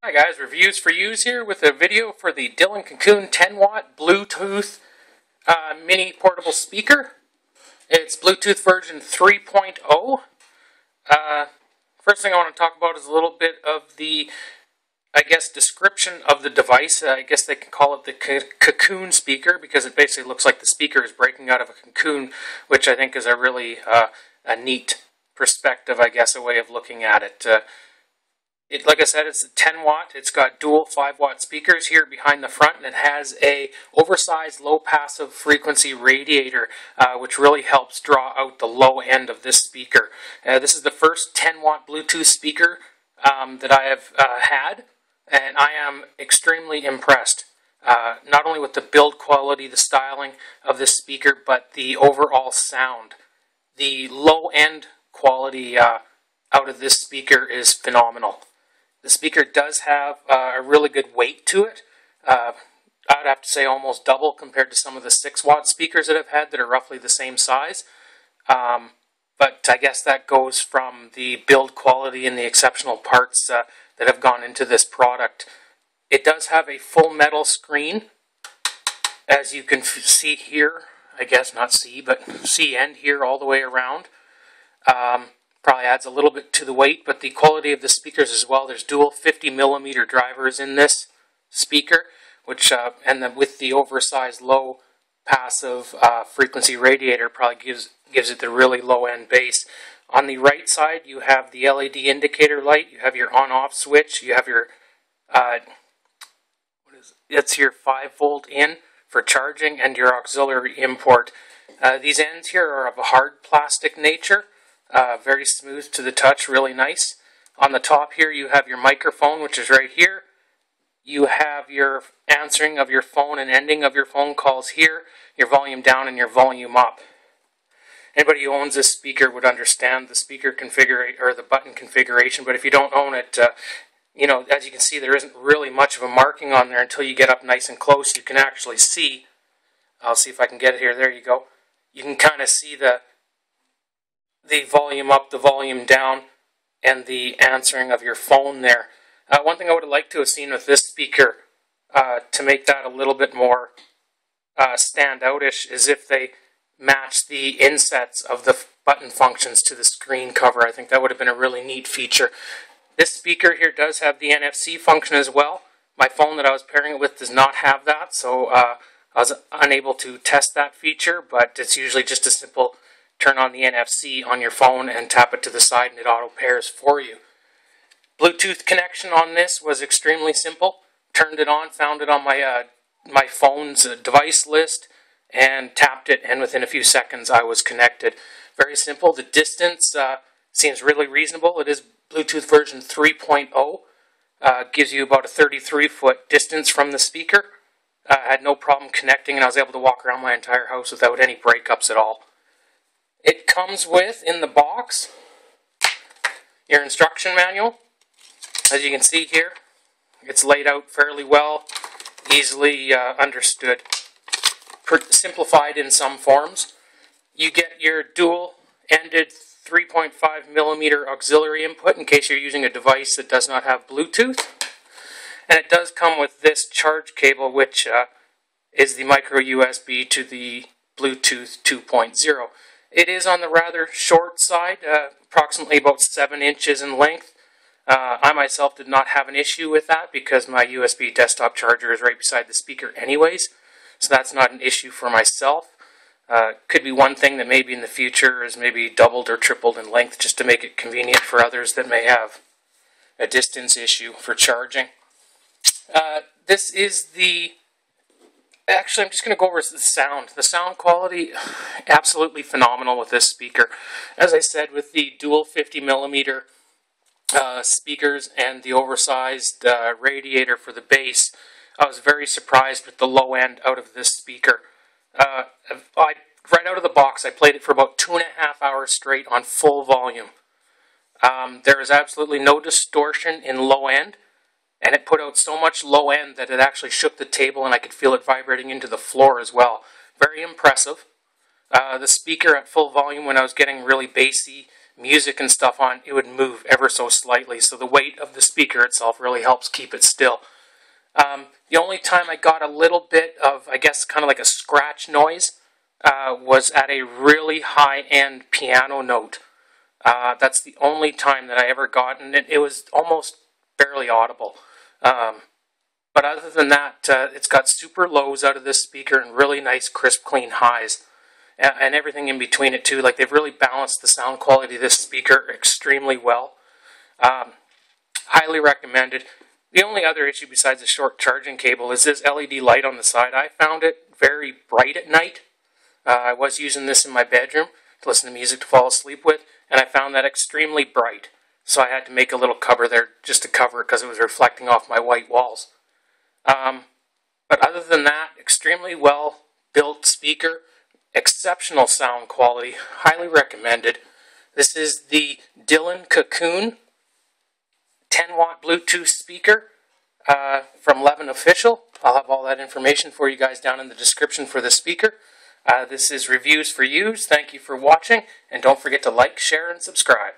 Hi guys, reviews for yous here with a video for the Cocoon 10-watt Bluetooth mini portable speaker. It's Bluetooth version 3.0. First thing I want to talk about is a little bit of the, description of the device. I guess they can call it the Cocoon speaker because it basically looks like the speaker is breaking out of a cocoon, which I think is a really a neat perspective, a way of looking at it. Like I said, it's a 10 watt. It's got dual 5 watt speakers here behind the front, and it has a oversized low passive frequency radiator, which really helps draw out the low end of this speaker. This is the first 10 watt Bluetooth speaker that I have had, and I am extremely impressed. Not only with the build quality, the styling of this speaker, but the overall sound. The low end quality out of this speaker is phenomenal. The speaker does have a really good weight to it. I would have to say almost double compared to some of the 6 watt speakers that I've had that are roughly the same size. But I guess that goes from the build quality and the exceptional parts that have gone into this product. It does have a full metal screen, as you can see here. Not see, but see and hear all the way around. Probably adds a little bit to the weight, but the quality of the speakers as well. There's dual 50mm drivers in this speaker, which and then with the oversized low passive frequency radiator, probably gives it the really low end bass. On the right side, you have the LED indicator light. You have your on-off switch. You have your it's your 5-volt in for charging and your auxiliary import. These ends here are of a hard plastic nature. Very smooth to the touch, really nice. On the top here you have your microphone, which is right here. You have your answering of your phone and ending of your phone calls here, your volume down and your volume up. Anybody who owns this speaker would understand the speaker configuration or the button configuration, but if you don't own it, as you can see, there isn't really much of a marking on there until you get up nice and close. You can actually see. I'll see if I can get it here. There you go. You can kind of see the volume up, the volume down, and the answering of your phone there. One thing I would have liked to have seen with this speaker to make that a little bit more stand-out-ish is if they match the insets of the button functions to the screen cover. I think that would have been a really neat feature. This speaker here does have the NFC function as well. My phone that I was pairing it with does not have that, so I was unable to test that feature, but it's usually just a simple turn on the NFC on your phone and tap it to the side and it auto pairs for you. Bluetooth connection on this was extremely simple. Turned it on, found it on my phone's device list, and tapped it, and within a few seconds I was connected. Very simple. The distance seems really reasonable. It is Bluetooth version 3.0. Gives you about a 33-foot distance from the speaker. I had no problem connecting, and I was able to walk around my entire house without any breakups at all. It comes with, in the box, your instruction manual. As you can see here, it's laid out fairly well, easily understood, simplified in some forms. You get your dual-ended 3.5mm auxiliary input in case you're using a device that does not have Bluetooth. And it does come with this charge cable, which is the micro USB to the Bluetooth 2.0. It is on the rather short side, approximately about 7 inches in length. I myself did not have an issue with that because my USB desktop charger is right beside the speaker anyways, so that's not an issue for myself. Could be one thing that maybe in the future is maybe doubled or tripled in length just to make it convenient for others that may have a distance issue for charging. This is the... Actually, I'm just going to go over the sound. The sound quality, absolutely phenomenal with this speaker. As I said, with the dual 50mm speakers and the oversized radiator for the bass, I was very surprised with the low end out of this speaker. Right out of the box, I played it for about 2.5 hours straight on full volume. There is absolutely no distortion in low end. And it put out so much low end that it actually shook the table and I could feel it vibrating into the floor as well. Very impressive. The speaker at full volume when I was getting really bassy music and stuff on, it would move ever so slightly. So the weight of the speaker itself really helps keep it still. The only time I got a little bit of, I guess, kind of like a scratch noise was at a really high-end piano note. That's the only time that I ever got, and it was almost barely audible. But other than that, it's got super lows out of this speaker and really nice, crisp, clean highs. And everything in between it too. Like, they've really balanced the sound quality of this speaker extremely well. Highly recommended. The only other issue besides the short charging cable is this LED light on the side. I found it very bright at night. I was using this in my bedroom to listen to music to fall asleep with, and I found that extremely bright. So I had to make a little cover there just to cover it because it was reflecting off my white walls. But other than that, extremely well built speaker, exceptional sound quality, highly recommended. This is the Dylan Cocoon 10-watt Bluetooth speaker from Levin Official. I'll have all that information for you guys down in the description for the speaker. This is Reviews for Use. Thank you for watching, and don't forget to like, share, and subscribe.